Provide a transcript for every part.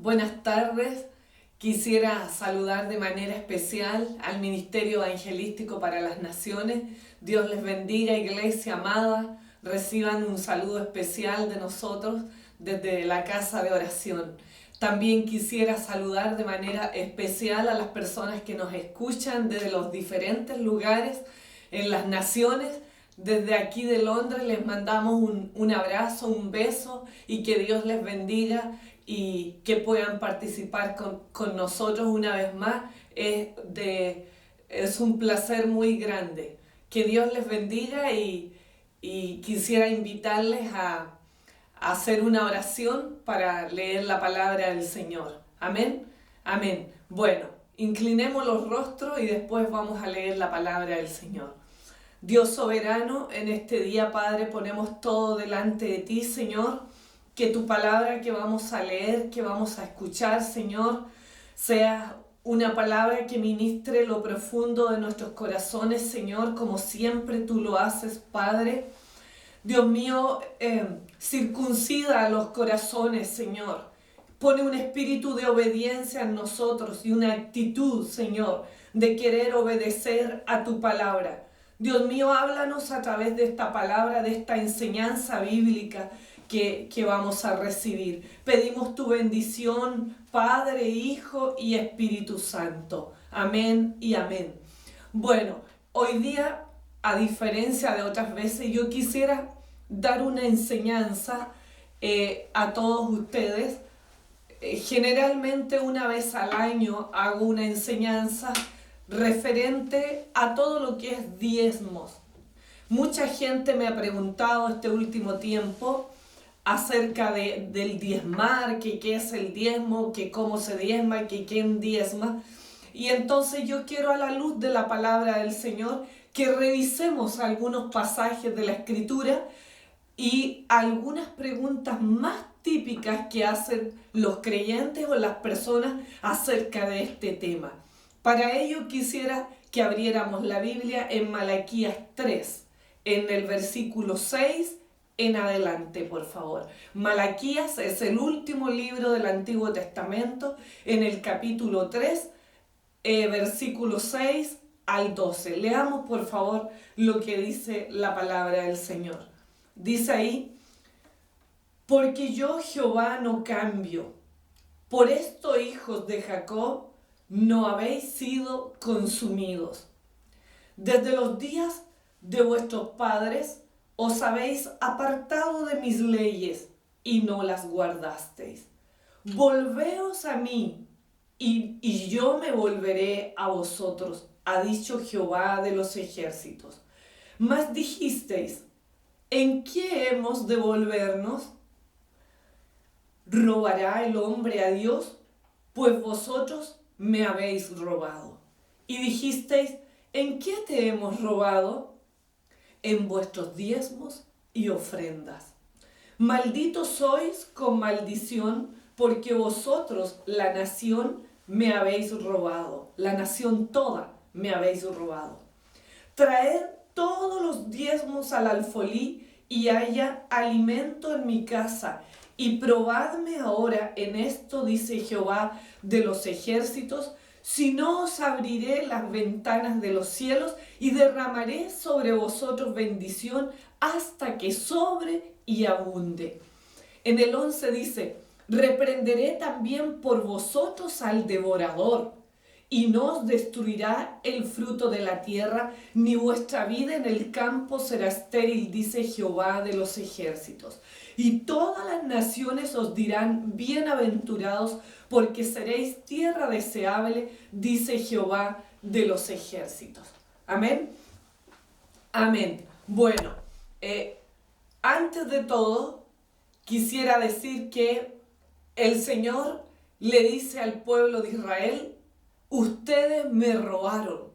Buenas tardes. Quisiera saludar de manera especial al Ministerio Evangelístico para las Naciones. Dios les bendiga, iglesia amada. Reciban un saludo especial de nosotros desde la casa de oración. También quisiera saludar de manera especial a las personas que nos escuchan desde los diferentes lugares en las naciones. Desde aquí de Londres les mandamos un abrazo, un beso y que Dios les bendiga y que puedan participar con nosotros una vez más. Es un placer muy grande. Que Dios les bendiga y quisiera invitarles a hacer una oración para leer la palabra del Señor. Amén. Amén. Bueno, inclinemos los rostros y después vamos a leer la palabra del Señor. Dios soberano, en este día, Padre, ponemos todo delante de ti, Señor. Que tu palabra que vamos a leer, que vamos a escuchar, Señor, sea una palabra que ministre lo profundo de nuestros corazones, Señor, como siempre tú lo haces, Padre. Dios mío, circuncida los corazones, Señor. Pone un espíritu de obediencia en nosotros y una actitud, Señor, de querer obedecer a tu palabra. Dios mío, háblanos a través de esta palabra, de esta enseñanza bíblica que vamos a recibir. Pedimos tu bendición, Padre, Hijo y Espíritu Santo. Amén y amén. Bueno, hoy día, a diferencia de otras veces, yo quisiera dar una enseñanza a todos ustedes. Generalmente una vez al año hago una enseñanza referente a todo lo que es diezmos. Mucha gente me ha preguntado este último tiempo acerca del diezmar, que qué es el diezmo, que cómo se diezma, que quién diezma. Y entonces yo quiero, a la luz de la palabra del Señor, que revisemos algunos pasajes de la Escritura y algunas preguntas más típicas que hacen los creyentes o las personas acerca de este tema. Para ello quisiera que abriéramos la Biblia en Malaquías 3, en el versículo 6 en adelante, por favor. Malaquías es el último libro del Antiguo Testamento, en el capítulo 3, versículo 6 al 12. Leamos, por favor, lo que dice la palabra del Señor. Dice ahí: porque yo, Jehová, no cambio. Por esto, hijos de Jacob, no habéis sido consumidos. Desde los días de vuestros padres os habéis apartado de mis leyes y no las guardasteis. Volveos a mí y yo me volveré a vosotros, ha dicho Jehová de los ejércitos. Mas dijisteis: ¿en qué hemos de volvernos? ¿Robará el hombre a Dios? Pues vosotros me habéis robado. Y dijisteis: ¿en qué te hemos robado? En vuestros diezmos y ofrendas. Malditos sois con maldición, porque vosotros, la nación, me habéis robado. La nación toda me habéis robado. Traed todos los diezmos al alfolí y haya alimento en mi casa. Y probadme ahora en esto, dice Jehová de los ejércitos, si no os abriré las ventanas de los cielos y derramaré sobre vosotros bendición hasta que sobre y abunde. En el 11 dice: reprenderé también por vosotros al devorador, y no os destruirá el fruto de la tierra, ni vuestra vida en el campo será estéril, dice Jehová de los ejércitos. Y todas las naciones os dirán: bienaventurados, porque seréis tierra deseable, dice Jehová de los ejércitos. Amén. Amén. Bueno, antes de todo, quisiera decir que el Señor le dice al pueblo de Israel: ustedes me robaron.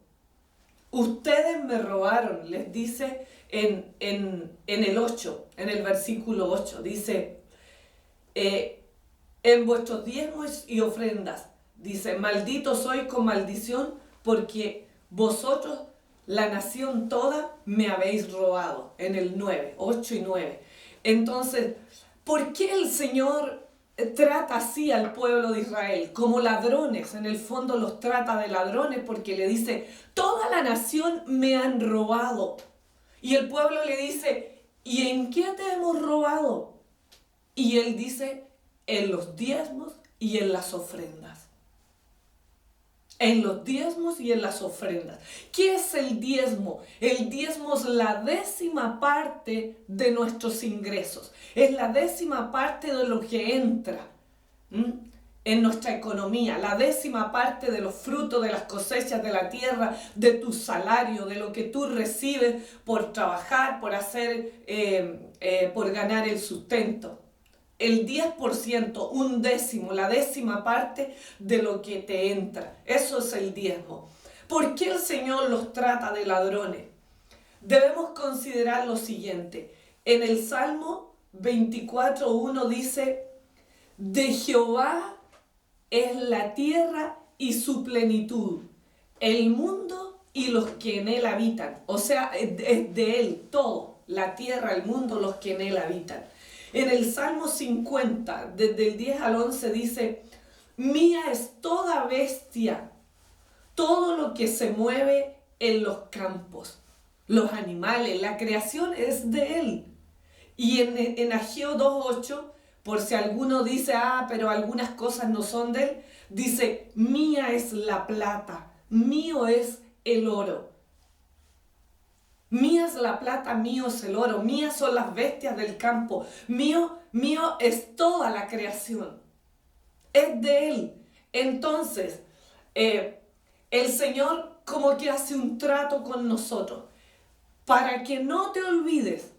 Ustedes me robaron, les dice en el 8, en el versículo 8. Dice: en vuestros diezmos y ofrendas. Dice: maldito soy con maldición, porque vosotros, la nación toda, me habéis robado. En el 9, 8 y 9. Entonces, ¿por qué el Señor trata así al pueblo de Israel, como ladrones. En el fondo los trata de ladrones porque le dice, toda la nación me han robado. Y el pueblo le dice, ¿y en qué te hemos robado? Y él dice, en los diezmos y en las ofrendas. En los diezmos y en las ofrendas. ¿Qué es el diezmo? El diezmo es la 10ª parte de nuestros ingresos. Es la 10ª parte de lo que entra en nuestra economía. La 10ª parte de los frutos de las cosechas de la tierra, de tu salario, de lo que tú recibes por trabajar, por hacer, por ganar el sustento. El 10%, un décimo, la 10ª parte de lo que te entra. Eso es el diezmo. ¿Por qué el Señor los trata de ladrones? Debemos considerar lo siguiente. En el Salmo 24:1 dice, de Jehová es la tierra y su plenitud, el mundo y los que en él habitan. O sea, es de él todo, la tierra, el mundo, los que en él habitan. En el Salmo 50, desde el 10 al 11 dice, mía es toda bestia, todo lo que se mueve en los campos, los animales, la creación es de él. Y en Ageo 2:8, por si alguno dice, pero algunas cosas no son de él, dice, mía es la plata, mío es el oro. Mía es la plata, mío es el oro, mías son las bestias del campo, mío es toda la creación, es de él. Entonces, el Señor como que hace un trato con nosotros, para que no te olvides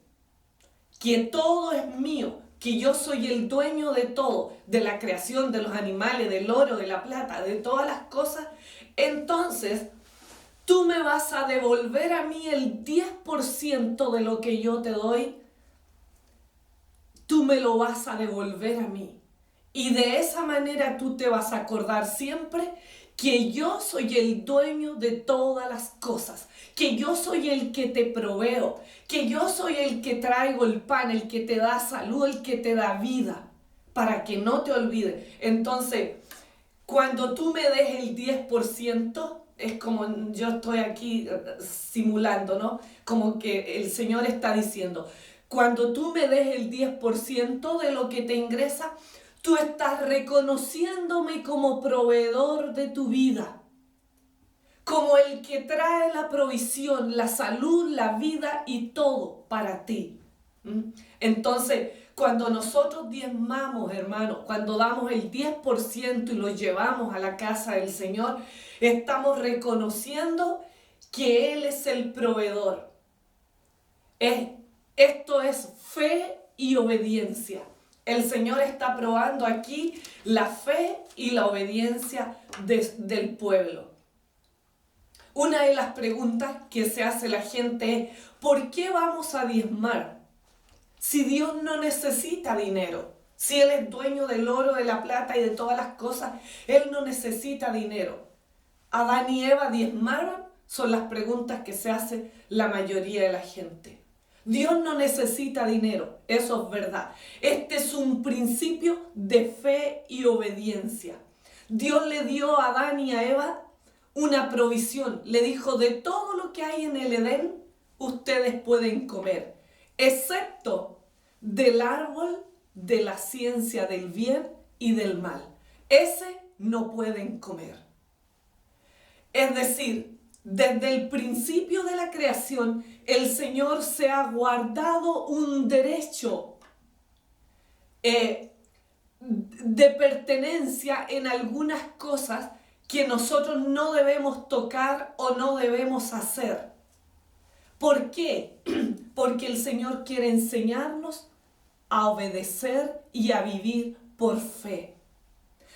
que todo es mío, que yo soy el dueño de todo, de la creación, de los animales, del oro, de la plata, de todas las cosas. Entonces, tú me vas a devolver a mí el 10% de lo que yo te doy, tú me lo vas a devolver a mí. Y de esa manera tú te vas a acordar siempre que yo soy el dueño de todas las cosas, que yo soy el que te proveo, que yo soy el que traigo el pan, el que te da salud, el que te da vida, para que no te olvides. Entonces, cuando tú me des el 10%, es como yo estoy aquí simulando, ¿no? Como que el Señor está diciendo, cuando tú me des el 10% de lo que te ingresa, tú estás reconociéndome como proveedor de tu vida, como el que trae la provisión, la salud, la vida y todo para ti. Entonces, cuando nosotros diezmamos, hermanos, cuando damos el 10% y lo llevamos a la casa del Señor, estamos reconociendo que Él es el proveedor. Esto es fe y obediencia. El Señor está probando aquí la fe y la obediencia del pueblo. Una de las preguntas que se hace la gente es, ¿por qué vamos a diezmar? Si Dios no necesita dinero, si Él es dueño del oro, de la plata y de todas las cosas, Él no necesita dinero. ¿Adán y Eva diezmaron? Son las preguntas que se hace la mayoría de la gente. Dios no necesita dinero, eso es verdad. Este es un principio de fe y obediencia. Dios le dio a Adán y a Eva una provisión. Le dijo, de todo lo que hay en el Edén, ustedes pueden comer, excepto del árbol de la ciencia del bien y del mal. Ese no pueden comer. Es decir, desde el principio de la creación, el Señor se ha guardado un derecho de pertenencia en algunas cosas que nosotros no debemos tocar o no debemos hacer. ¿Por qué? Porque el Señor quiere enseñarnos a obedecer y a vivir por fe.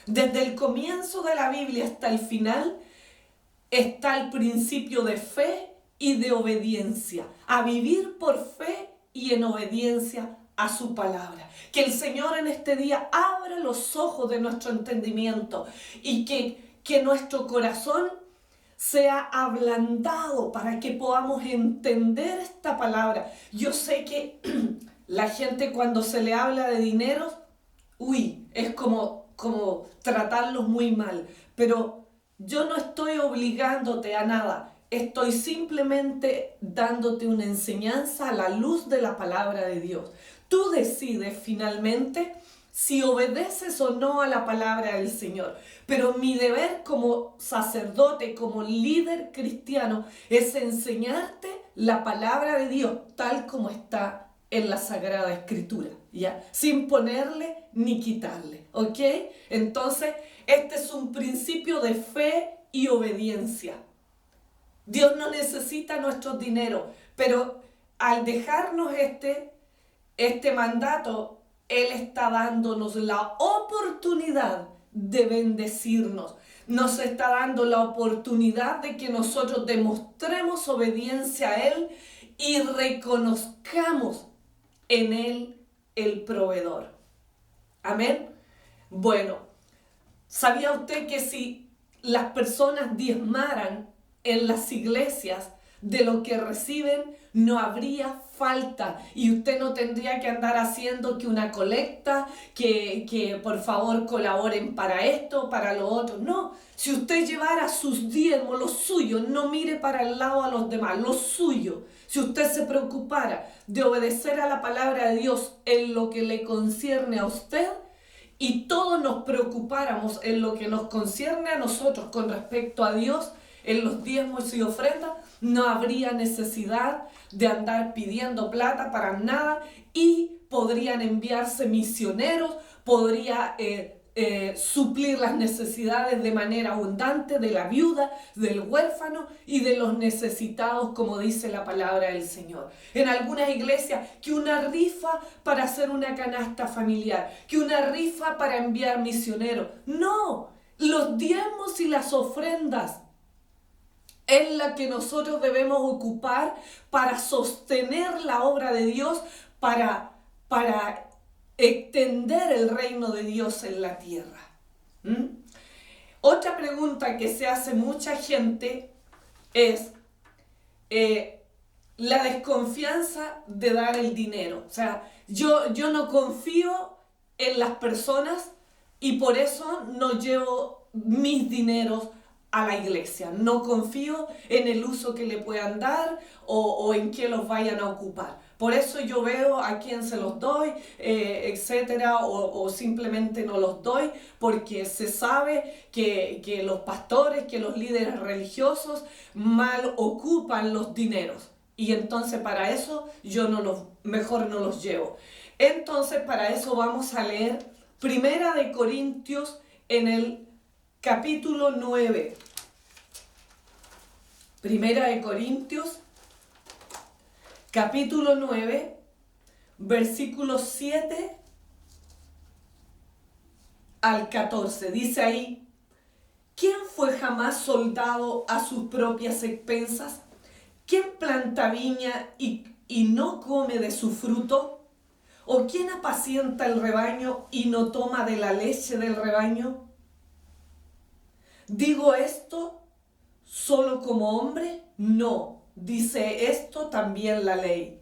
Desde el comienzo de la Biblia hasta el final está el principio de fe y de obediencia, a vivir por fe y en obediencia a su palabra. Que el Señor en este día abra los ojos de nuestro entendimiento y que nuestro corazón sea ablandado para que podamos entender esta palabra. Yo sé que la gente cuando se le habla de dinero es como tratarlos muy mal. Pero yo no estoy obligándote a nada. Estoy simplemente dándote una enseñanza a la luz de la palabra de Dios. Tú decides finalmente si obedeces o no a la palabra del Señor. Pero mi deber como sacerdote, como líder cristiano, es enseñarte la palabra de Dios tal como está en la Sagrada Escritura, ¿ya? Sin ponerle ni quitarle, ¿ok? Entonces, este es un principio de fe y obediencia. Dios no necesita nuestros dineros, pero al dejarnos este mandato, Él está dándonos la oportunidad de bendecirnos. Nos está dando la oportunidad de que nosotros demostremos obediencia a Él y reconozcamos en Él el proveedor. Amén. Bueno, ¿sabía usted que si las personas diezmaran en las iglesias de lo que reciben, no habría falta y usted no tendría que andar haciendo que una colecta, que por favor colaboren para esto, para lo otro? No, si usted llevara sus diezmos, lo suyo, no mire para el lado a los demás, lo suyo. Si usted se preocupara de obedecer a la palabra de Dios en lo que le concierne a usted, y todos nos preocupáramos en lo que nos concierne a nosotros con respecto a Dios, en los diezmos y ofrendas, no habría necesidad de andar pidiendo plata para nada y podrían enviarse misioneros, podría suplir las necesidades de manera abundante de la viuda, del huérfano y de los necesitados, como dice la palabra del Señor. En algunas iglesias, que una rifa para hacer una canasta familiar, que una rifa para enviar misioneros. No, los diezmos y las ofrendas es la que nosotros debemos ocupar para sostener la obra de Dios, para extender el reino de Dios en la tierra. Otra pregunta que se hace mucha gente es la desconfianza de dar el dinero. O sea, yo no confío en las personas y por eso no llevo mis dineros a la iglesia. No confío en el uso que le puedan dar o en qué los vayan a ocupar. Por eso yo veo a quién se los doy, etcétera, o simplemente no los doy, porque se sabe que los pastores, que los líderes religiosos mal ocupan los dineros. Y entonces para eso yo mejor no los llevo. Entonces para eso vamos a leer Primera de Corintios en el capítulo 9. Primera de Corintios, capítulo 9, versículos 7 al 14. Dice ahí: ¿quién fue jamás soldado a sus propias expensas? ¿Quién planta viña y no come de su fruto? ¿O quién apacienta el rebaño y no toma de la leche del rebaño? ¿Digo esto solo como hombre? No, dice esto también la ley.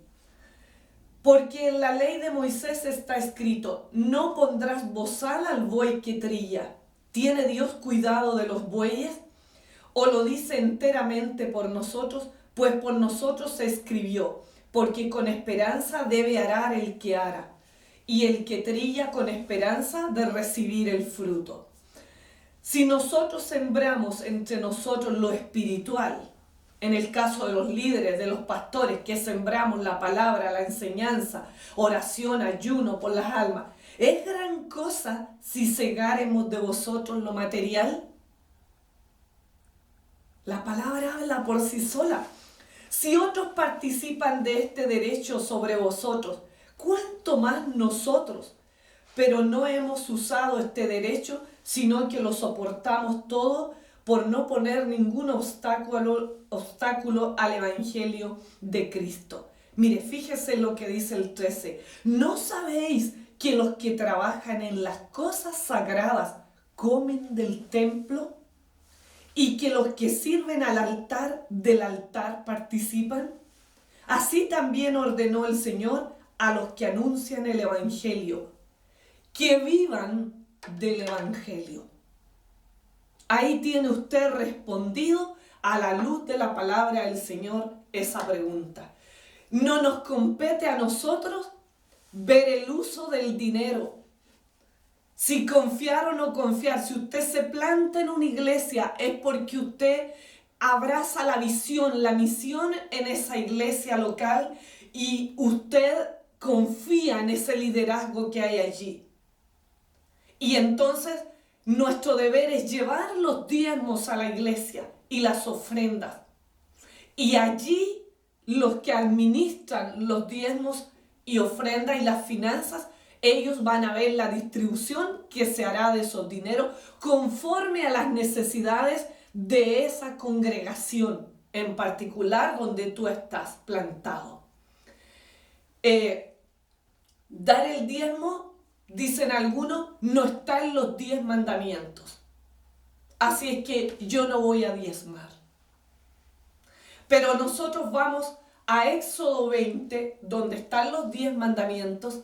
Porque en la ley de Moisés está escrito: no pondrás bozal al buey que trilla. ¿Tiene Dios cuidado de los bueyes? ¿O lo dice enteramente por nosotros? Pues por nosotros se escribió: porque con esperanza debe arar el que ara, y el que trilla con esperanza de recibir el fruto. Si nosotros sembramos entre nosotros lo espiritual, en el caso de los líderes, de los pastores, que sembramos la palabra, la enseñanza, oración, ayuno por las almas, ¿es gran cosa si segáremos de vosotros lo material? La palabra habla por sí sola. Si otros participan de este derecho sobre vosotros, ¿cuánto más nosotros? Pero no hemos usado este derecho, sino que lo soportamos todo por no poner ningún obstáculo al Evangelio de Cristo. Mire, fíjese lo que dice el 13. ¿No sabéis que los que trabajan en las cosas sagradas comen del templo? ¿Y que los que sirven al altar del altar participan? Así también ordenó el Señor a los que anuncian el Evangelio. que vivan del Evangelio. Ahí tiene usted respondido a la luz de la palabra del Señor esa pregunta. No nos compete a nosotros ver el uso del dinero. Si confiar o no confiar, si usted se planta en una iglesia es porque usted abraza la visión, la misión en esa iglesia local y usted confía en ese liderazgo que hay allí. Y entonces nuestro deber es llevar los diezmos a la iglesia y las ofrendas. Y allí los que administran los diezmos y ofrendas y las finanzas, ellos van a ver la distribución que se hará de esos dineros conforme a las necesidades de esa congregación en particular donde tú estás plantado. Dar el diezmo, dicen algunos, no está en los 10 mandamientos. Así es que yo no voy a diezmar. Pero nosotros vamos a Éxodo 20, donde están los 10 mandamientos,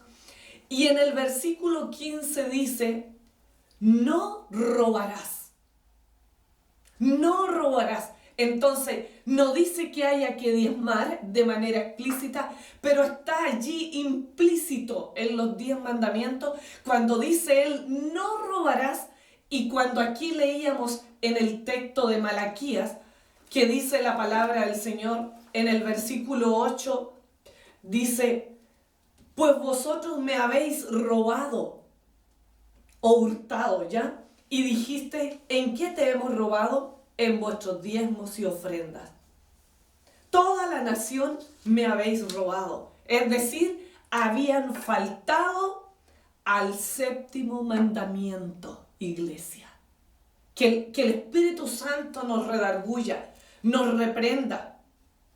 y en el versículo 15 dice, no robarás. No robarás. Entonces, no dice que haya que diezmar de manera explícita, pero está allí implícito en los 10 mandamientos cuando dice él, no robarás. Y cuando aquí leíamos en el texto de Malaquías, que dice la palabra del Señor, en el versículo 8, dice, pues vosotros me habéis robado o hurtado, ¿ya? Y dijiste, ¿en qué te hemos robado? En vuestros diezmos y ofrendas. Toda la nación me habéis robado. Es decir, habían faltado al 7º mandamiento, iglesia. Que el Espíritu Santo nos redarguya, nos reprenda,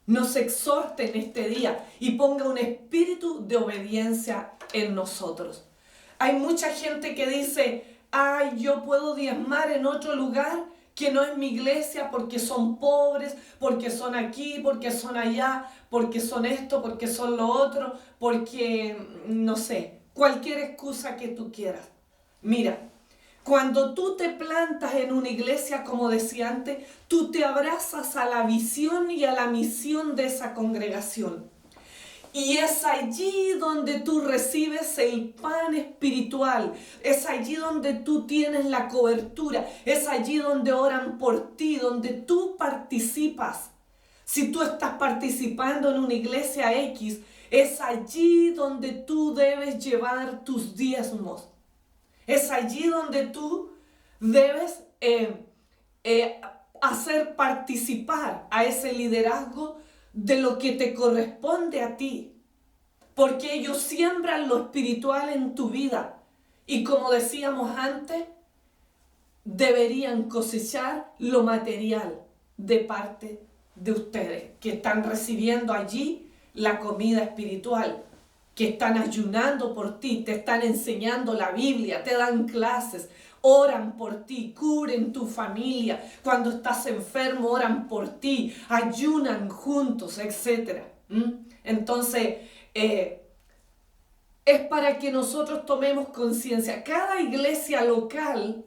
nos exhorte en este día y ponga un espíritu de obediencia en nosotros. Hay mucha gente que dice, ay, yo puedo diezmar en otro lugar que no es mi iglesia porque son pobres, porque son aquí, porque son allá, porque son esto, porque son lo otro, porque, no sé, cualquier excusa que tú quieras. Mira, cuando tú te plantas en una iglesia, como decía antes, tú te abrazas a la visión y a la misión de esa congregación. Y es allí donde tú recibes el pan espiritual, es allí donde tú tienes la cobertura, es allí donde oran por ti, donde tú participas. Si tú estás participando en una iglesia X, es allí donde tú debes llevar tus diezmos. Es allí donde tú debes hacer participar a ese liderazgo de lo que te corresponde a ti, porque ellos siembran lo espiritual en tu vida y como decíamos antes, deberían cosechar lo material de parte de ustedes que están recibiendo allí la comida espiritual, que están ayunando por ti, te están enseñando la Biblia, te dan clases, oran por ti, cubren tu familia. Cuando estás enfermo, oran por ti, ayunan juntos, etc. Entonces, es para que nosotros tomemos conciencia. Cada iglesia local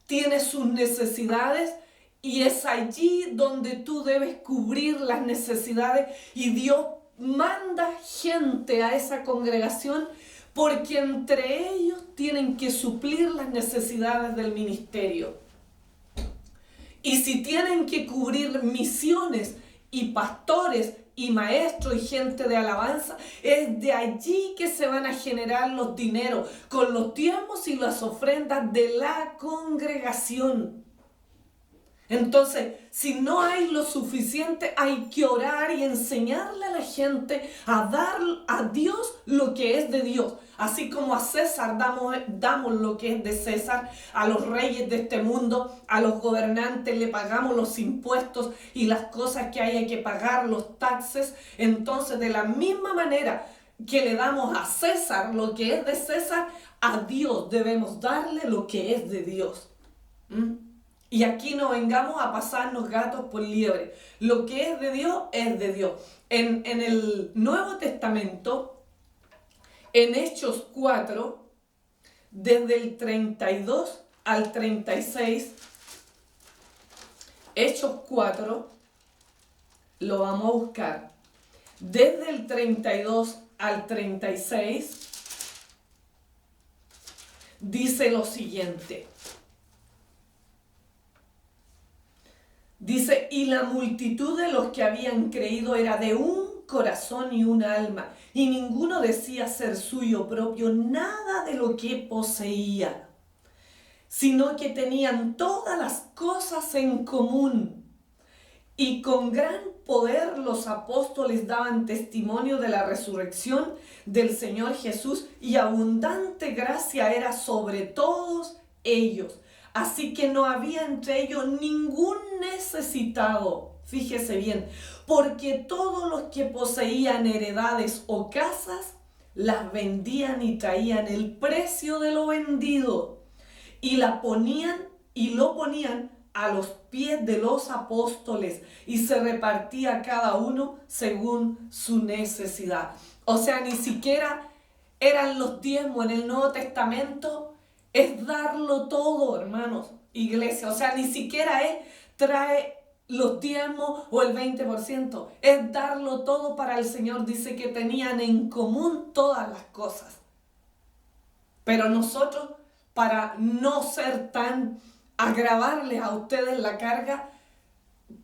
tiene sus necesidades y es allí donde tú debes cubrir las necesidades y Dios manda gente a esa congregación porque entre ellos tienen que suplir las necesidades del ministerio. Y si tienen que cubrir misiones y pastores y maestros y gente de alabanza, es de allí que se van a generar los dineros, con los diezmos y las ofrendas de la congregación. Entonces, si no hay lo suficiente, hay que orar y enseñarle a la gente a dar a Dios lo que es de Dios. Así como a César damos lo que es de César, a los reyes de este mundo, a los gobernantes le pagamos los impuestos y las cosas que haya que pagar, los taxes. Entonces, de la misma manera que le damos a César lo que es de César, a Dios debemos darle lo que es de Dios. Y aquí no vengamos a pasarnos gatos por liebre. Lo que es de Dios es de Dios. En el Nuevo Testamento, en Hechos 4, desde el 32 al 36, Hechos 4, lo vamos a buscar. Desde el 32 al 36, dice lo siguiente. Dice, y la multitud de los que habían creído era de un corazón y un alma, y ninguno decía ser suyo propio nada de lo que poseía, sino que tenían todas las cosas en común. Y con gran poder los apóstoles daban testimonio de la resurrección del Señor Jesús, y abundante gracia era sobre todos ellos. Así que no había entre ellos ningún necesitado. Fíjese bien, porque todos los que poseían heredades o casas, las vendían y traían el precio de lo vendido, y lo ponían a los pies de los apóstoles, y se repartía cada uno según su necesidad. O sea, ni siquiera eran los diezmos en el Nuevo Testamento, es darlo todo, hermanos, iglesia. O sea, ni siquiera es trae los diezmos o el 20%, es darlo todo para el Señor. Dice que tenían en común todas las cosas. Pero nosotros, para no ser tan agravarles a ustedes la carga,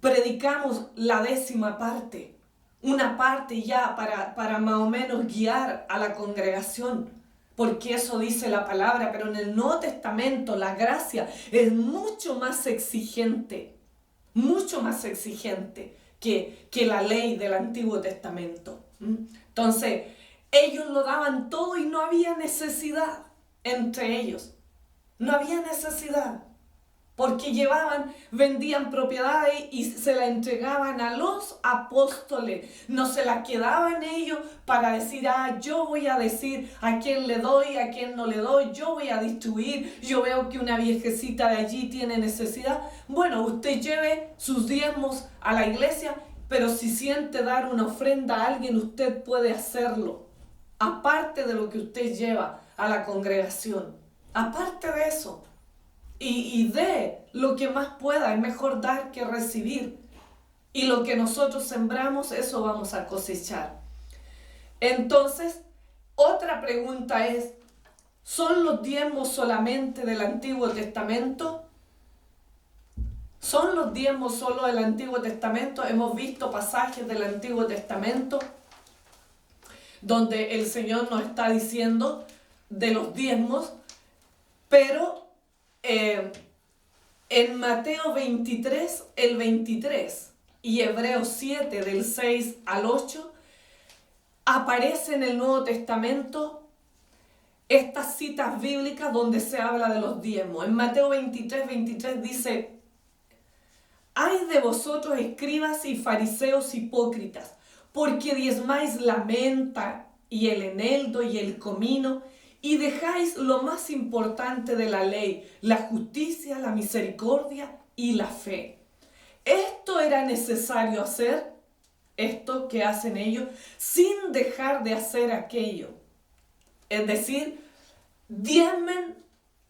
predicamos la 10ª parte, una parte ya para más o menos guiar a la congregación, porque eso dice la palabra. Pero en el Nuevo Testamento la gracia es mucho más exigente que la ley del Antiguo Testamento. Entonces, ellos lo daban todo y no había necesidad entre ellos. No había necesidad. Porque vendían propiedades y se la entregaban a los apóstoles. No se la quedaban ellos para decir, yo voy a decir a quién le doy, a quién no le doy, yo voy a distribuir, yo veo que una viejecita de allí tiene necesidad. Bueno, usted lleve sus diezmos a la iglesia, pero si siente dar una ofrenda a alguien, usted puede hacerlo. Aparte de lo que usted lleva a la congregación. Aparte de eso. Y dé lo que más pueda. Es mejor dar que recibir. Y lo que nosotros sembramos, eso vamos a cosechar. Entonces, otra pregunta es, ¿son los diezmos solamente del Antiguo Testamento? ¿Son los diezmos solo del Antiguo Testamento? Hemos visto pasajes del Antiguo Testamento donde el Señor nos está diciendo de los diezmos, pero en Mateo 23, el 23 y Hebreos 7, del 6 al 8, aparece en el Nuevo Testamento estas citas bíblicas donde se habla de los diezmos. En Mateo 23, 23 dice, «Ay de vosotros, escribas y fariseos hipócritas, porque diezmáis la menta y el eneldo y el comino, y dejáis lo más importante de la ley, la justicia, la misericordia y la fe». Esto era necesario hacer, esto que hacen ellos, sin dejar de hacer aquello. Es decir, diezmen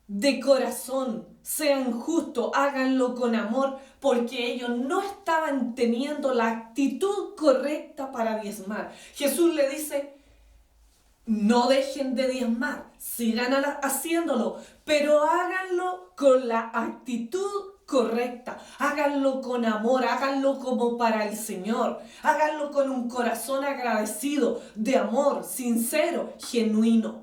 de corazón, sean justos, háganlo con amor, porque ellos no estaban teniendo la actitud correcta para diezmar. Jesús le dice, no dejen de diezmar, sigan haciéndolo, pero háganlo con la actitud correcta, háganlo con amor, háganlo como para el Señor, háganlo con un corazón agradecido, de amor, sincero, genuino.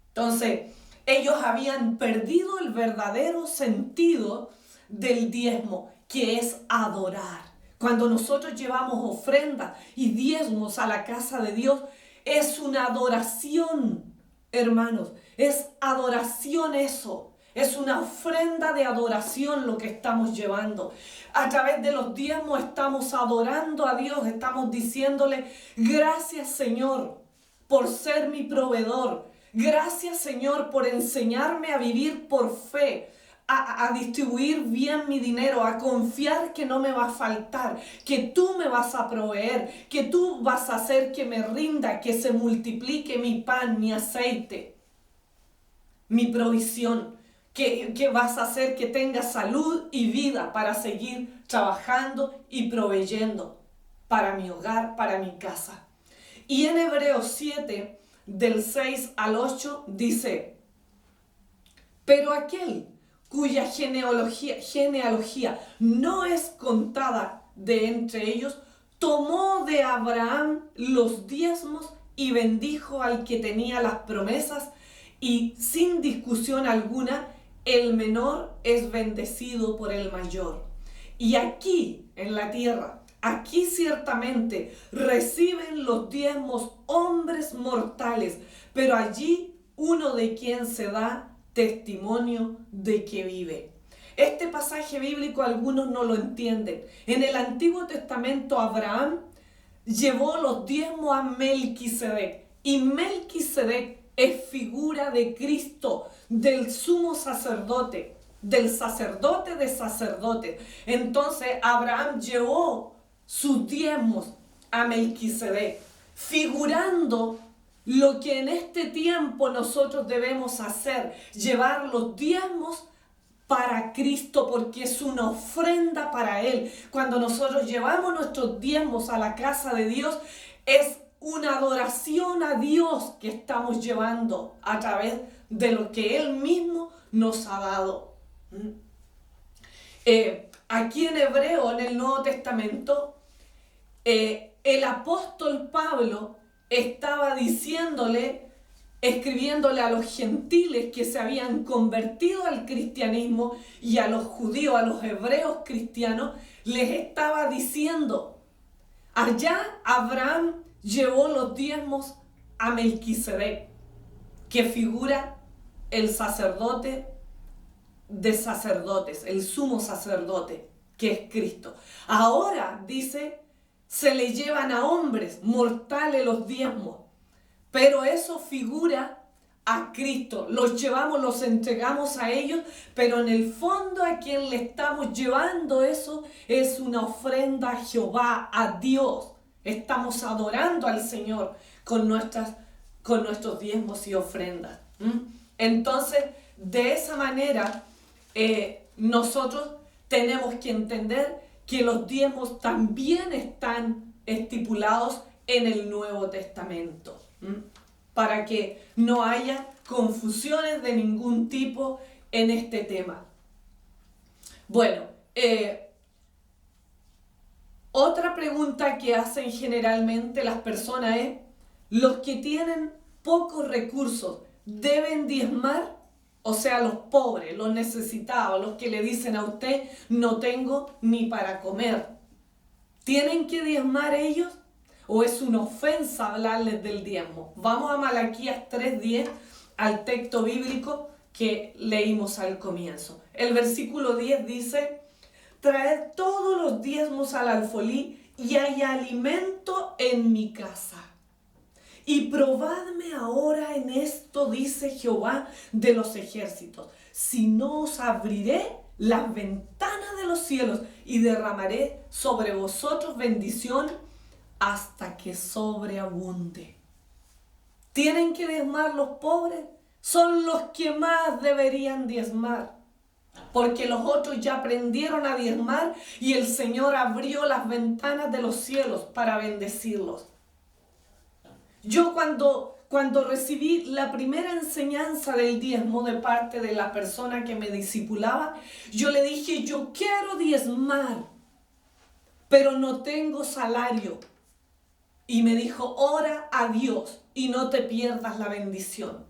Entonces, ellos habían perdido el verdadero sentido del diezmo, que es adorar. Cuando nosotros llevamos ofrendas y diezmos a la casa de Dios, es una adoración, hermanos, es adoración eso. Es una ofrenda de adoración lo que estamos llevando. A través de los diezmos estamos adorando a Dios, estamos diciéndole, gracias Señor por ser mi proveedor. Gracias Señor por enseñarme a vivir por fe, a distribuir bien mi dinero, a confiar que no me va a faltar, que tú me vas a proveer, que tú vas a hacer que me rinda, que se multiplique mi pan, mi aceite. mi provisión, que vas a hacer que tengas salud y vida para seguir trabajando y proveyendo para mi hogar, para mi casa. Y en Hebreos 7, del 6 al 8, dice: pero aquel cuya genealogía no es contada de entre ellos, tomó de Abraham los diezmos y bendijo al que tenía las promesas, y sin discusión alguna, el menor es bendecido por el mayor. Y aquí, en la tierra, aquí ciertamente reciben los diezmos hombres mortales, pero allí uno de quien se da testimonio de que vive. Este pasaje bíblico algunos no lo entienden. En el Antiguo Testamento Abraham llevó los diezmos a Melquisedec, y Melquisedec es figura de Cristo, del sumo sacerdote, del sacerdote de sacerdotes. Entonces Abraham llevó sus diezmos a Melquisedec, figurando lo que en este tiempo nosotros debemos hacer: llevar los diezmos para Cristo, porque es una ofrenda para Él. Cuando nosotros llevamos nuestros diezmos a la casa de Dios, es una adoración a Dios que estamos llevando a través de lo que Él mismo nos ha dado. Aquí en Hebreo, en el Nuevo Testamento, el apóstol Pablo estaba escribiéndole a los gentiles que se habían convertido al cristianismo, y a los judíos, a los hebreos cristianos, les estaba diciendo: allá Abraham llevó los diezmos a Melquisedec, que figura el sacerdote de sacerdotes, el sumo sacerdote, que es Cristo. Ahora, dice, se le llevan a hombres mortales los diezmos, pero eso figura a Cristo. Los llevamos, los entregamos a ellos, pero en el fondo a quien le estamos llevando eso es una ofrenda a Jehová, a Dios. Estamos adorando al Señor con nuestros diezmos y ofrendas. Entonces, de esa manera, nosotros tenemos que entender que los diezmos también están estipulados en el Nuevo Testamento, para que no haya confusiones de ningún tipo en este tema. Bueno, otra pregunta que hacen generalmente las personas es: ¿los que tienen pocos recursos deben diezmar? O sea, los pobres, los necesitados, los que le dicen a usted: no tengo ni para comer. ¿Tienen que diezmar ellos? ¿O es una ofensa hablarles del diezmo? Vamos a Malaquías 3:10, al texto bíblico que leímos al comienzo. El versículo 10 dice: traed todos los diezmos al alfolí, y hay alimento en mi casa. Y probadme ahora en esto, dice Jehová de los ejércitos, si no os abriré las ventanas de los cielos y derramaré sobre vosotros bendición hasta que sobreabunde. ¿Tienen que diezmar los pobres? Son los que más deberían diezmar, porque los otros ya aprendieron a diezmar y el Señor abrió las ventanas de los cielos para bendecirlos. Yo cuando recibí la primera enseñanza del diezmo de parte de la persona que me discipulaba, yo le dije: yo quiero diezmar, pero no tengo salario. Y me dijo: ora a Dios y no te pierdas la bendición.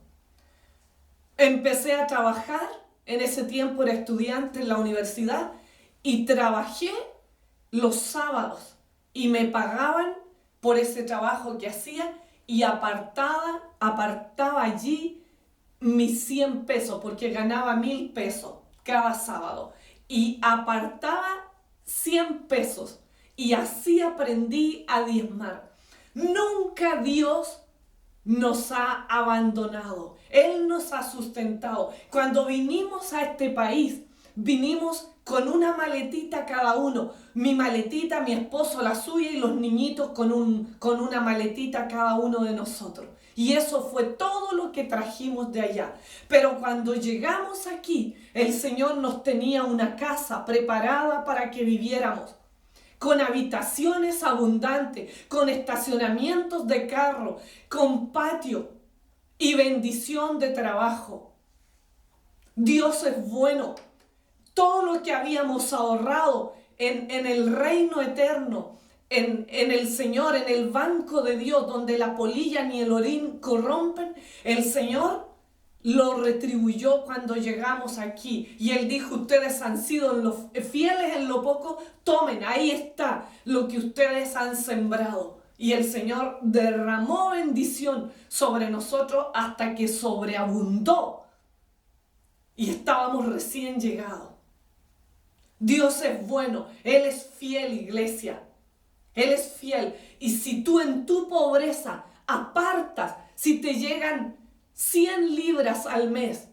Empecé a trabajar, en ese tiempo era estudiante en la universidad, y trabajé los sábados y me pagaban por ese trabajo que hacía, y apartaba allí mis 100 pesos, porque ganaba 1,000 pesos cada sábado, y apartaba 100 pesos, y así aprendí a diezmar. Nunca Dios nos ha abandonado, Él nos ha sustentado. Cuando vinimos a este país, vinimos con una maletita cada uno. Mi maletita, mi esposo la suya, y los niñitos con una maletita cada uno de nosotros. y eso fue todo lo que trajimos de allá. Pero cuando llegamos aquí, el Señor nos tenía una casa preparada para que viviéramos, con habitaciones abundantes, con estacionamientos de carro, con patio y bendición de trabajo. Dios es bueno. Todo lo que habíamos ahorrado en el reino eterno, en el Señor, en el banco de Dios, donde la polilla ni el orín corrompen, el Señor lo retribuyó cuando llegamos aquí. Y Él dijo, ustedes han sido fieles en lo poco, tomen, ahí está lo que ustedes han sembrado. Y el Señor derramó bendición sobre nosotros hasta que sobreabundó. Y estábamos recién llegados. Dios es bueno, Él es fiel, iglesia. Él es fiel. Y si tú en tu pobreza apartas, si te llegan 100 libras al mes,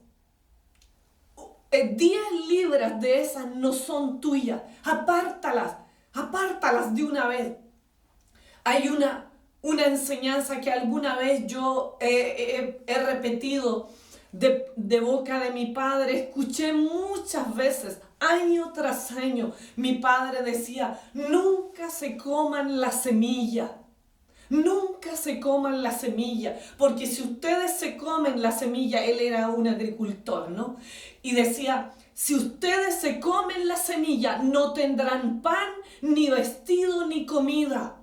10 libras de esas no son tuyas, apártalas de una vez. Hay una enseñanza que alguna vez yo he repetido de boca de mi padre, escuché muchas veces, año tras año. Mi padre decía, nunca se coman la semilla. Nunca se coman la semilla, porque si ustedes se comen la semilla, él era un agricultor, ¿no? Y decía, si ustedes se comen la semilla, no tendrán pan, ni vestido, ni comida.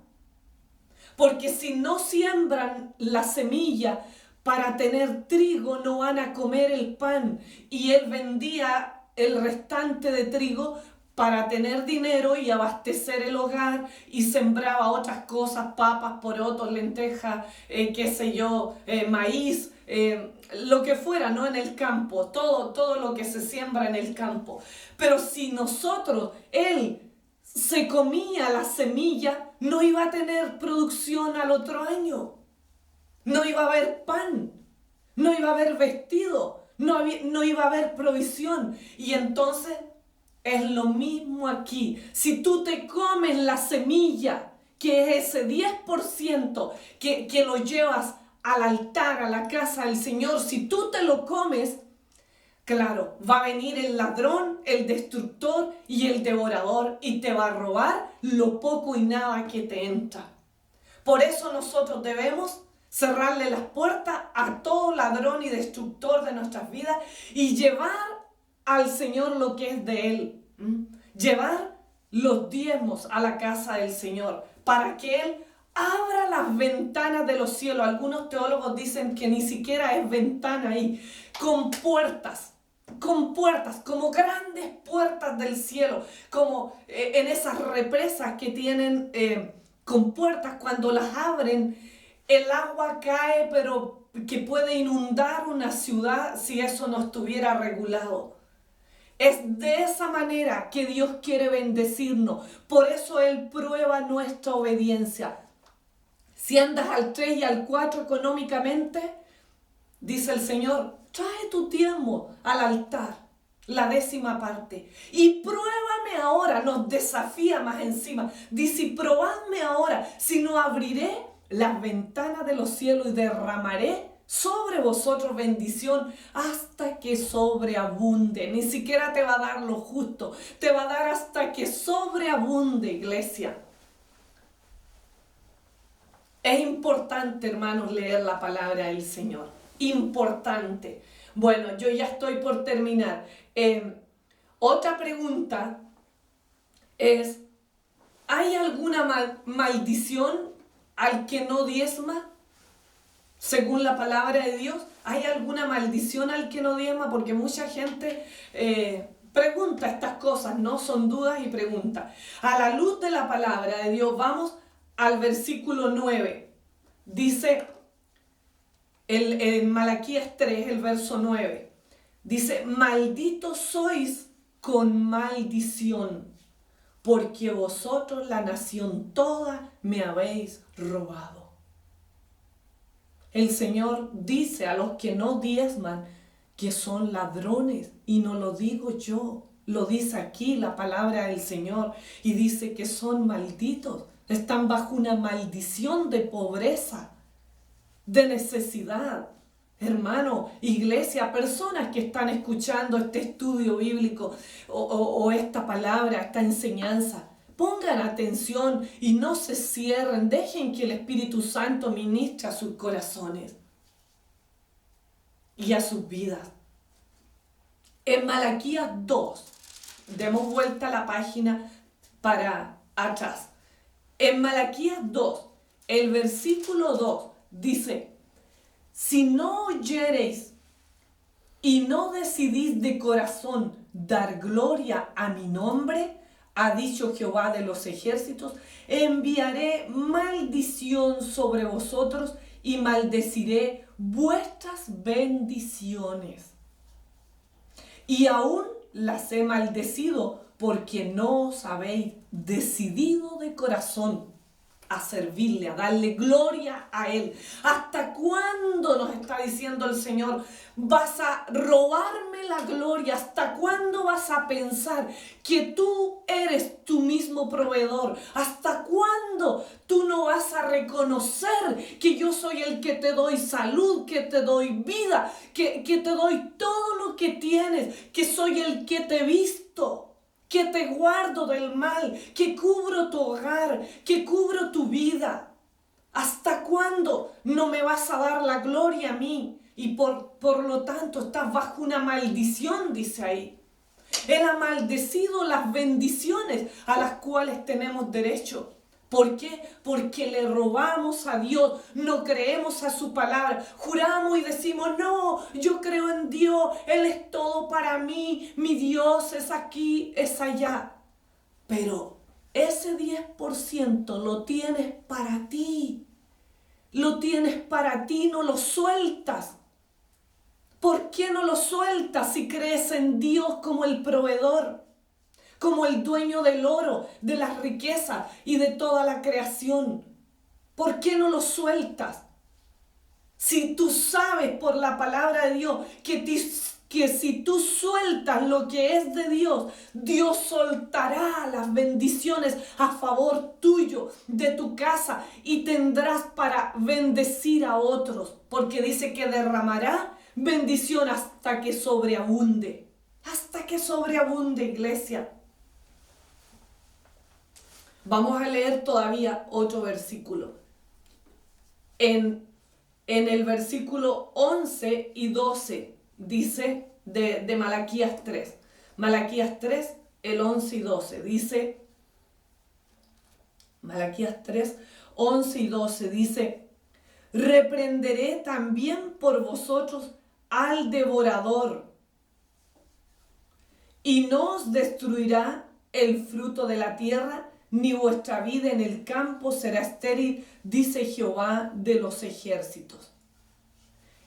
Porque si no siembran la semilla para tener trigo, no van a comer el pan. Y él vendía el restante de trigo para tener dinero y abastecer el hogar, y sembraba otras cosas, papas, porotos, lentejas, maíz, lo que fuera, ¿no? En el campo, todo lo que se siembra en el campo. Pero si él se comía la semilla, no iba a tener producción al otro año. No iba a haber pan, no iba a haber vestido, no iba a haber provisión. Y entonces es lo mismo aquí. Si tú te comes la semilla, que es ese 10% que lo llevas al altar, a la casa del Señor, si tú te lo comes, claro, va a venir el ladrón, el destructor y el devorador y te va a robar lo poco y nada que te entra. Por eso nosotros debemos cerrarle las puertas a todo ladrón y destructor de nuestras vidas y llevar al Señor lo que es de Él. Llevar los diezmos a la casa del Señor para que Él abra las ventanas de los cielos. Algunos teólogos dicen que ni siquiera es ventana ahí, con puertas, como grandes puertas del cielo, como en esas represas que tienen con puertas. Cuando las abren, el agua cae, pero que puede inundar una ciudad si eso no estuviera regulado. Es de esa manera que Dios quiere bendecirnos. Por eso Él prueba nuestra obediencia. Si andas al 3 y al 4 económicamente, dice el Señor, trae tu diezmo al altar, la 10ª parte. Y pruébame ahora, nos desafía más encima. Dice, probadme ahora, si no abriré las ventanas de los cielos y derramaré sobre vosotros bendición hasta que sobreabunde. Ni siquiera te va a dar lo justo, te va a dar hasta que sobreabunde, iglesia. Es importante, hermanos, leer la palabra del Señor. Importante. Bueno, yo ya estoy por terminar. Otra pregunta es, ¿hay alguna maldición al que no diezma? Según la palabra de Dios, ¿hay alguna maldición al que no diezma? Porque mucha gente pregunta estas cosas, ¿no? Son dudas y preguntas. A la luz de la palabra de Dios, vamos al versículo 9. Dice en Malaquías 3, el verso 9. Dice, malditos sois con maldición, porque vosotros, la nación toda, me habéis robado. El Señor dice a los que no diezman que son ladrones, y no lo digo yo, lo dice aquí la palabra del Señor, y dice que son malditos, están bajo una maldición de pobreza. de necesidad. Hermano, iglesia, personas que están escuchando este estudio bíblico o esta palabra, esta enseñanza, pongan atención y no se cierren. Dejen que el Espíritu Santo ministre a sus corazones y a sus vidas. En Malaquías 2, demos vuelta a la página para atrás. En Malaquías 2, el versículo 2 dice: si no oyereis y no decidís de corazón dar gloria a mi nombre, ha dicho Jehová de los ejércitos, enviaré maldición sobre vosotros y maldeciré vuestras bendiciones. Y aún las he maldecido porque no os habéis decidido de corazón a servirle, a darle gloria a Él. ¿Hasta cuándo, nos está diciendo el Señor, vas a robarme la gloria? ¿Hasta cuándo vas a pensar que tú eres tu mismo proveedor? ¿Hasta cuándo tú no vas a reconocer que yo soy el que te doy salud, que te doy vida, que te doy todo lo que tienes, que soy el que te visto, que te guardo del mal, que cubro tu hogar, que cubro tu vida? ¿Hasta cuándo no me vas a dar la gloria a mí? Y por lo tanto estás bajo una maldición, dice ahí. Él ha maldecido las bendiciones a las cuales tenemos derecho. ¿Por qué? Porque le robamos a Dios, no creemos a su palabra, juramos y decimos, no, yo creo en Dios, Él es todo para mí, mi Dios es aquí, es allá. Pero ese 10% lo tienes para ti, no lo sueltas. ¿Por qué no lo sueltas si crees en Dios como el proveedor? Como el dueño del oro, de las riquezas y de toda la creación? ¿Por qué no lo sueltas? Si tú sabes por la palabra de Dios que si tú sueltas lo que es de Dios, Dios soltará las bendiciones a favor tuyo, de tu casa, y tendrás para bendecir a otros, porque dice que derramará bendición hasta que sobreabunde. Hasta que sobreabunde, iglesia. Vamos a leer todavía otro versículo. En el versículo 11 y 12 dice de Malaquías 3. Malaquías 3, el 11 y 12 dice, Malaquías 3, 11 y 12 dice: reprenderé también por vosotros al devorador, y no os destruirá el fruto de la tierra, ni vuestra vida en el campo será estéril, dice Jehová de los ejércitos.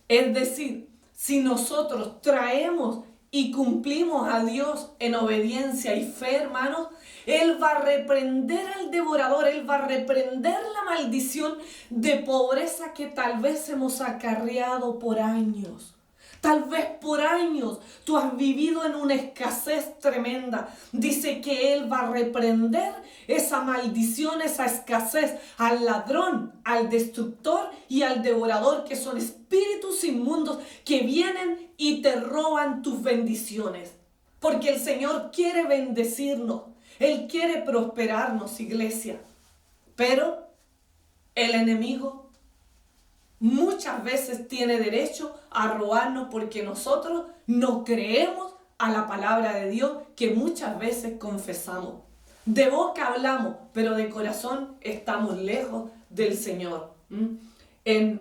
Es decir, si nosotros traemos y cumplimos a Dios en obediencia y fe, hermanos, Él va a reprender al devorador, Él va a reprender la maldición de pobreza que tal vez hemos acarreado por años. Tal vez por años tú has vivido en una escasez tremenda. Dice que Él va a reprender esa maldición, esa escasez, al ladrón, al destructor y al devorador, que son espíritus inmundos que vienen y te roban tus bendiciones. Porque el Señor quiere bendecirnos. Él quiere prosperarnos, iglesia. Pero el enemigo muchas veces tiene derecho a robarnos porque nosotros no creemos a la palabra de Dios que muchas veces confesamos. De boca hablamos, pero de corazón estamos lejos del Señor. En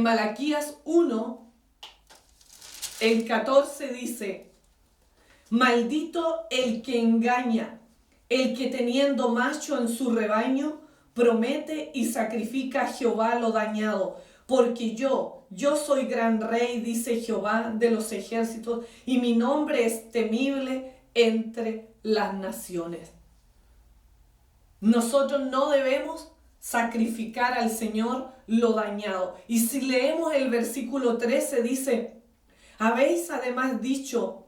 Malaquías 1, el 14 dice: maldito el que engaña, el que teniendo macho en su rebaño, promete y sacrifica a Jehová lo dañado, porque yo soy gran rey, dice Jehová de los ejércitos, y mi nombre es temible entre las naciones. Nosotros no debemos sacrificar al Señor lo dañado. Y si leemos el versículo 13, dice: habéis además dicho,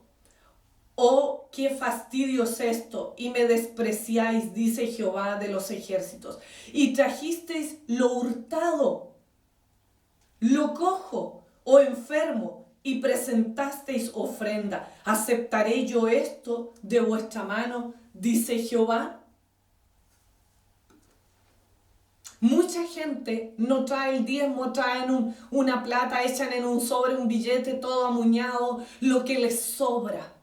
oh, qué fastidio es esto, y me despreciáis, dice Jehová de los ejércitos, y trajisteis lo hurtado, lo cojo o enfermo y presentasteis ofrenda, ¿aceptaré yo esto de vuestra mano? Dice Jehová. Mucha gente no trae el diezmo, traen una plata, echan en un sobre un billete todo amuñado, lo que les sobra,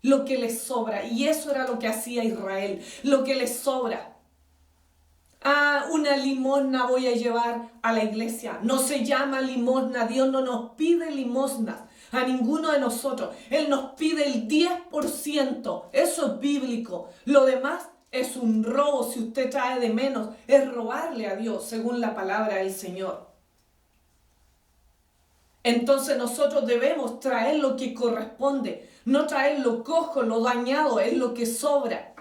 lo que les sobra. Y eso era lo que hacía Israel, lo que les sobra. Una limosna voy a llevar a la iglesia. No se llama limosna, Dios no nos pide limosnas a ninguno de nosotros. Él nos pide el 10%, eso es bíblico. Lo demás es un robo. Si usted trae de menos, es robarle a Dios, según la palabra del Señor. Entonces nosotros debemos traer lo que corresponde, no traer lo cojo, lo dañado, es lo que sobra.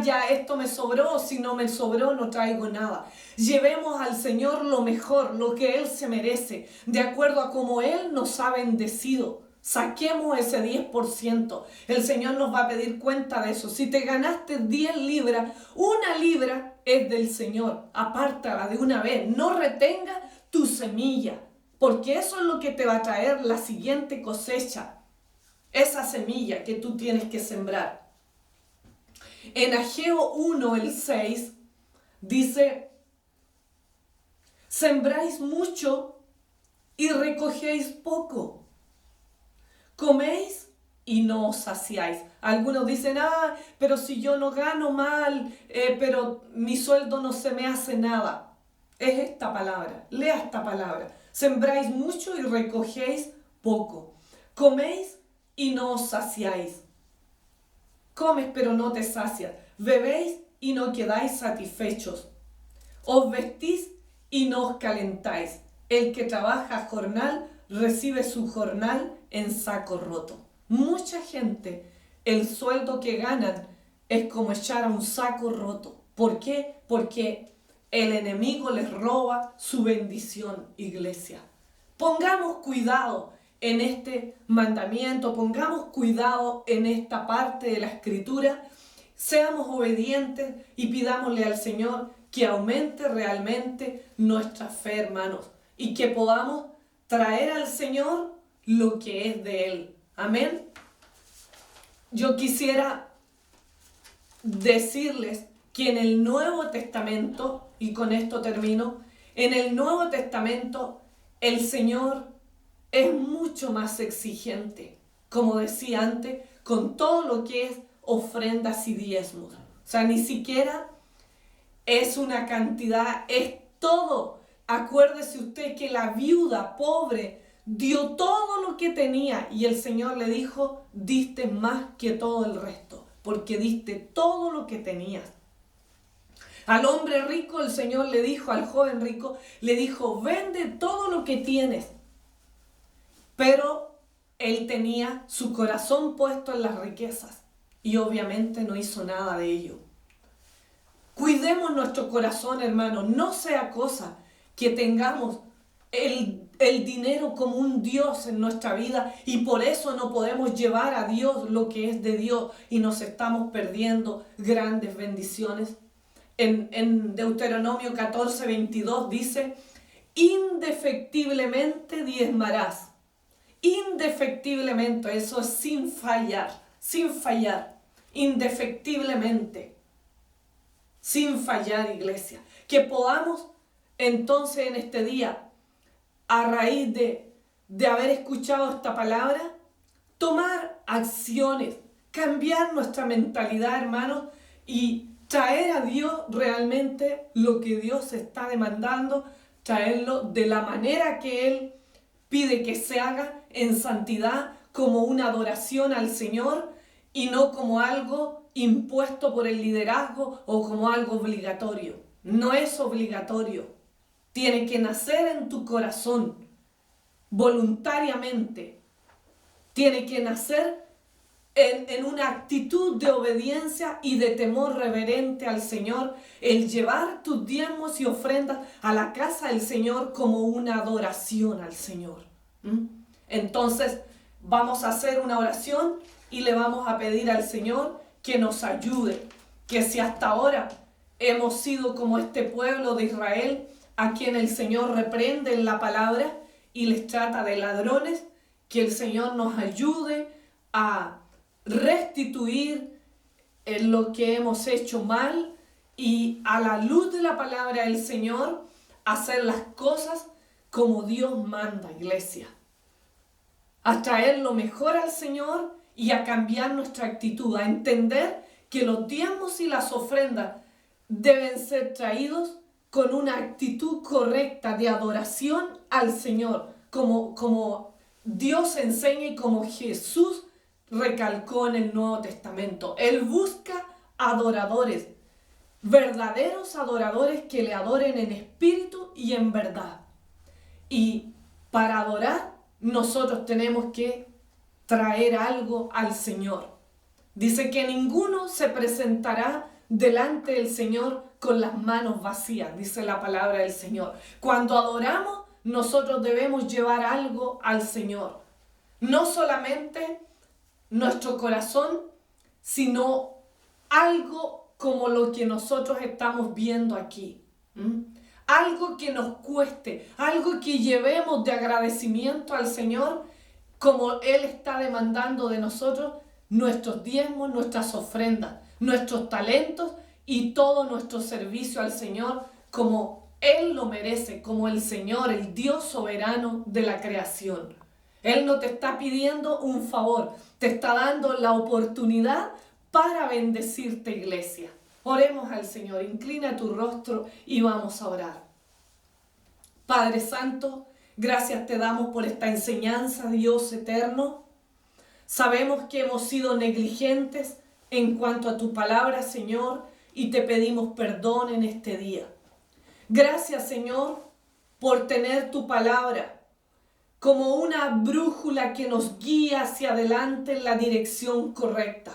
Ya esto me sobró, si no me sobró no traigo nada. Llevemos al Señor lo mejor, lo que Él se merece, de acuerdo a cómo Él nos ha bendecido. Saquemos ese 10%. El Señor nos va a pedir cuenta de eso. Si te ganaste 10 libras, 1 libra es del Señor. Apártala de una vez. No retenga tu semilla, porque eso es lo que te va a traer la siguiente cosecha. Esa semilla que tú tienes que sembrar. En Ageo 1, el 6, dice: sembráis mucho y recogéis poco. Coméis y no os saciáis. Algunos dicen, pero si yo no gano mal, pero mi sueldo no se me hace nada. Es esta palabra, lea esta palabra. Sembráis mucho y recogéis poco. Coméis y no os saciáis. Comes pero no te sacias. Bebéis y no quedáis satisfechos. Os vestís y no os calentáis. El que trabaja jornal recibe su jornal en saco roto. Mucha gente, el sueldo que ganan es como echar a un saco roto. ¿Por qué? Porque el enemigo les roba su bendición, iglesia. Pongamos cuidado en este mandamiento, pongamos cuidado en esta parte de la Escritura, seamos obedientes y pidámosle al Señor que aumente realmente nuestra fe, hermanos, y que podamos traer al Señor lo que es de Él. Amén. Yo quisiera decirles que en el Nuevo Testamento, y con esto termino, en el Nuevo Testamento el Señor es mucho más exigente, como decía antes, con todo lo que es ofrendas y diezmos. O sea, ni siquiera es una cantidad, es todo. Acuérdese usted que la viuda pobre dio todo lo que tenía y el Señor le dijo, diste más que todo el resto, porque diste todo lo que tenías. Al hombre rico el Señor le dijo, al joven rico, le dijo, vende todo lo que tienes. Pero él tenía su corazón puesto en las riquezas y obviamente no hizo nada de ello. Cuidemos nuestro corazón, hermanos. No sea cosa que tengamos el dinero como un Dios en nuestra vida y por eso no podemos llevar a Dios lo que es de Dios y nos estamos perdiendo grandes bendiciones. En Deuteronomio 14, 22 dice, indefectiblemente diezmarás. Indefectiblemente, eso es sin fallar, indefectiblemente, sin fallar, iglesia. Que podamos entonces en este día, a raíz de haber escuchado esta palabra, tomar acciones, cambiar nuestra mentalidad, hermanos, y traer a Dios realmente lo que Dios está demandando, traerlo de la manera que Él pide que se haga, en santidad, como una adoración al Señor y no como algo impuesto por el liderazgo o como algo obligatorio. No es obligatorio. Tiene que nacer en tu corazón voluntariamente. Tiene que nacer en una actitud de obediencia y de temor reverente al Señor, el llevar tus diezmos y ofrendas a la casa del Señor como una adoración al Señor. Entonces vamos a hacer una oración y le vamos a pedir al Señor que nos ayude, que si hasta ahora hemos sido como este pueblo de Israel a quien el Señor reprende en la palabra, y les trata de ladrones, que el Señor nos ayude a restituir en lo que hemos hecho mal y a la luz de la palabra del Señor hacer las cosas como Dios manda, iglesia. A traer lo mejor al Señor y a cambiar nuestra actitud, a entender que los diezmos y las ofrendas deben ser traídos con una actitud correcta de adoración al Señor, como Dios enseña y como Jesús recalcó en el Nuevo Testamento. Él busca adoradores, verdaderos adoradores que le adoren en espíritu y en verdad. Y para adorar, nosotros tenemos que traer algo al Señor. Dice que ninguno se presentará delante del Señor con las manos vacías, dice la palabra del Señor. Cuando adoramos, nosotros debemos llevar algo al Señor. No solamente nuestro corazón, sino algo como lo que nosotros estamos viendo aquí. Algo que nos cueste, algo que llevemos de agradecimiento al Señor, como Él está demandando de nosotros nuestros diezmos, nuestras ofrendas, nuestros talentos y todo nuestro servicio al Señor, como Él lo merece, como el Señor, el Dios soberano de la creación. Él no te está pidiendo un favor, te está dando la oportunidad para bendecirte, iglesia. Oremos al Señor, inclina tu rostro y vamos a orar. Padre Santo, gracias te damos por esta enseñanza, Dios eterno. Sabemos que hemos sido negligentes en cuanto a tu palabra, Señor, y te pedimos perdón en este día. Gracias, Señor, por tener tu palabra como una brújula que nos guía hacia adelante en la dirección correcta.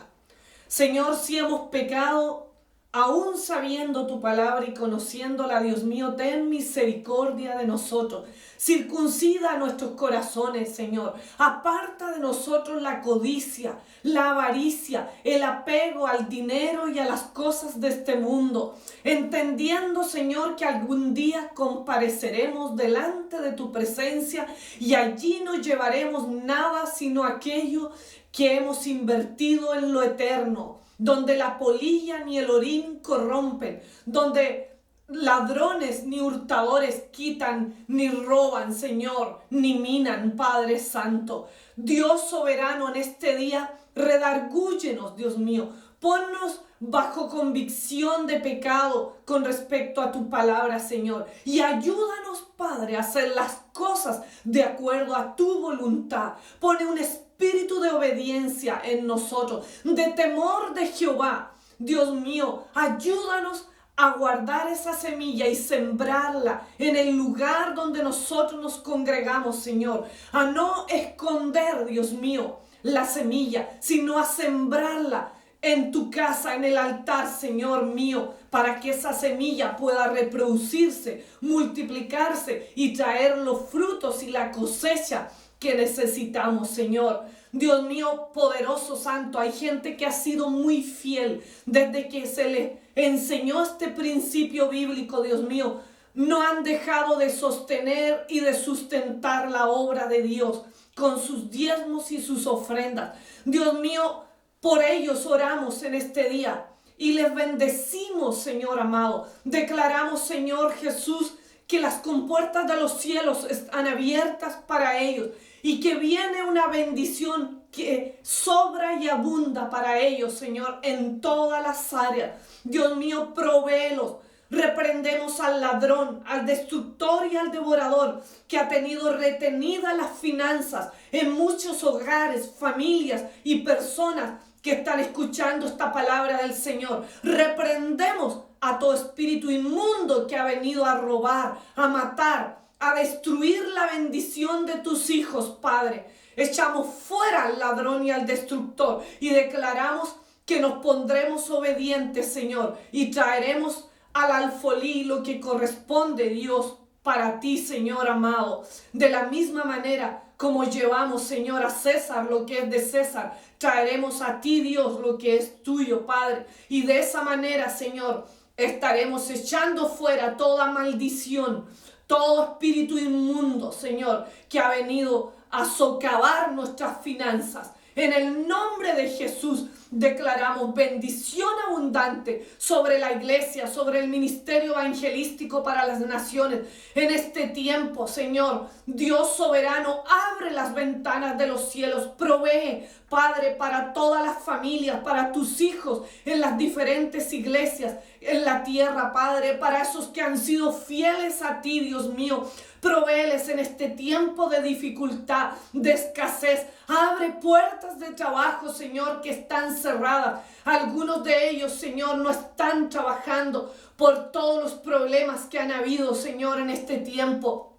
Señor, si hemos pecado, aún sabiendo tu palabra y conociéndola, Dios mío, ten misericordia de nosotros. Circuncida nuestros corazones, Señor. Aparta de nosotros la codicia, la avaricia, el apego al dinero y a las cosas de este mundo. Entendiendo, Señor, que algún día compareceremos delante de tu presencia y allí no llevaremos nada sino aquello que hemos invertido en lo eterno, donde la polilla ni el orín corrompen, donde ladrones ni hurtadores quitan ni roban, Señor, ni minan, Padre Santo. Dios soberano, en este día, redargúyenos, Dios mío, ponnos bajo convicción de pecado con respecto a tu palabra, Señor, y ayúdanos, Padre, a hacer las cosas de acuerdo a tu voluntad. Pone un espíritu de obediencia en nosotros, de temor de Jehová. Dios mío, ayúdanos a guardar esa semilla y sembrarla en el lugar donde nosotros nos congregamos, Señor. A no esconder, Dios mío, la semilla, sino a sembrarla en tu casa, en el altar, Señor mío, para que esa semilla pueda reproducirse, multiplicarse y traer los frutos y la cosecha que necesitamos, Señor. Dios mío, poderoso santo, hay gente que ha sido muy fiel desde que se les enseñó este principio bíblico, Dios mío. No han dejado de sostener y de sustentar la obra de Dios con sus diezmos y sus ofrendas. Dios mío, por ellos oramos en este día y les bendecimos, Señor amado. Declaramos, Señor Jesús, que las compuertas de los cielos están abiertas para ellos y que viene una bendición que sobra y abunda para ellos, Señor, en todas las áreas. Dios mío, provéelos. Reprendemos al ladrón, al destructor y al devorador que ha tenido retenidas las finanzas en muchos hogares, familias y personas que están escuchando esta palabra del Señor. Reprendemos a todo espíritu inmundo que ha venido a robar, a matar, a destruir la bendición de tus hijos, Padre. Echamos fuera al ladrón y al destructor y declaramos que nos pondremos obedientes, Señor, y traeremos al alfolí lo que corresponde, Dios, para ti, Señor amado. De la misma manera como llevamos, Señor, a César lo que es de César, traeremos a ti, Dios, lo que es tuyo, Padre. Y de esa manera, Señor, estaremos echando fuera toda maldición, todo espíritu inmundo, Señor, que ha venido a socavar nuestras finanzas. En el nombre de Jesús declaramos bendición abundante sobre la iglesia, sobre el ministerio evangelístico para las naciones. En este tiempo, Señor, Dios soberano, abre las ventanas de los cielos, provee, Padre, para todas las familias, para tus hijos en las diferentes iglesias en la tierra, Padre, para esos que han sido fieles a ti, Dios mío. Provéeles en este tiempo de dificultad, de escasez. Abre puertas de trabajo, Señor, que están cerradas. Algunos de ellos, Señor, no están trabajando por todos los problemas que han habido, Señor, en este tiempo.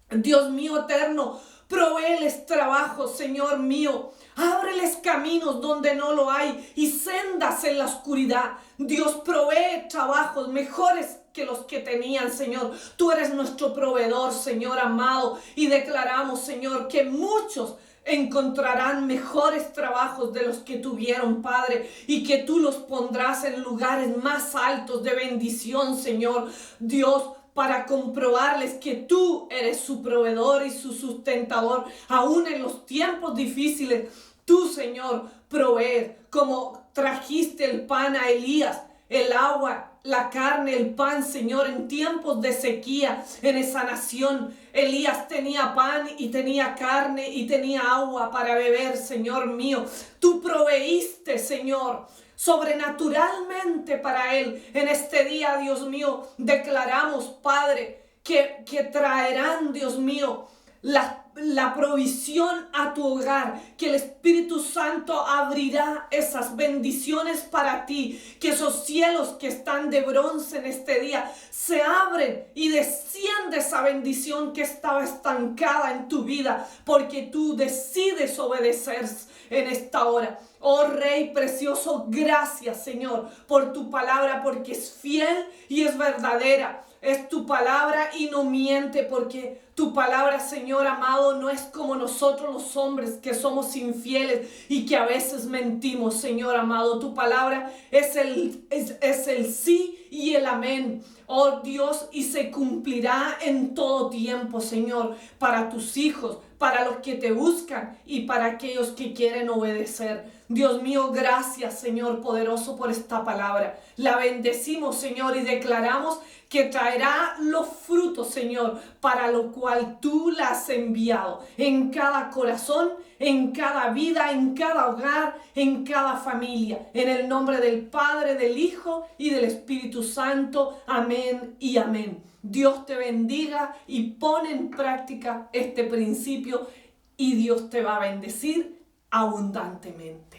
Dios mío eterno, provéeles trabajo, Señor mío. Ábreles caminos donde no lo hay y sendas en la oscuridad. Dios, provee trabajos mejores que los que tenían, Señor. Tú eres nuestro proveedor, Señor amado. Y declaramos, Señor, que muchos encontrarán mejores trabajos de los que tuvieron, Padre, y que tú los pondrás en lugares más altos de bendición, Señor. Dios, para comprobarles que tú eres su proveedor y su sustentador, aún en los tiempos difíciles. Tú, Señor, provees, como trajiste el pan a Elías, el agua, la carne, el pan, Señor, en tiempos de sequía en esa nación. Elías tenía pan y tenía carne y tenía agua para beber, Señor mío. Tú proveíste, Señor, sobrenaturalmente para él. En este día, Dios mío, declaramos, Padre, que traerán, Dios mío, la provisión a tu hogar, que el Espíritu Santo abrirá esas bendiciones para ti, que esos cielos que están de bronce en este día se abren y desciende esa bendición que estaba estancada en tu vida, porque tú decides obedecer en esta hora. Oh Rey precioso, gracias, Señor, por tu palabra, porque es fiel y es verdadera. Es tu palabra y no miente, porque tu palabra, Señor amado, no es como nosotros los hombres que somos infieles y que a veces mentimos, Señor amado. Tu palabra es el sí y el amén, oh Dios, y se cumplirá en todo tiempo, Señor, para tus hijos, para los que te buscan y para aquellos que quieren obedecer. Dios mío, gracias, Señor poderoso, por esta palabra. La bendecimos, Señor, y declaramos que traerá los frutos, Señor, para lo cual tú la has enviado en cada corazón, en cada vida, en cada hogar, en cada familia. En el nombre del Padre, del Hijo y del Espíritu Santo. Amén y amén. Dios te bendiga y pon en práctica este principio y Dios te va a bendecir abundantemente.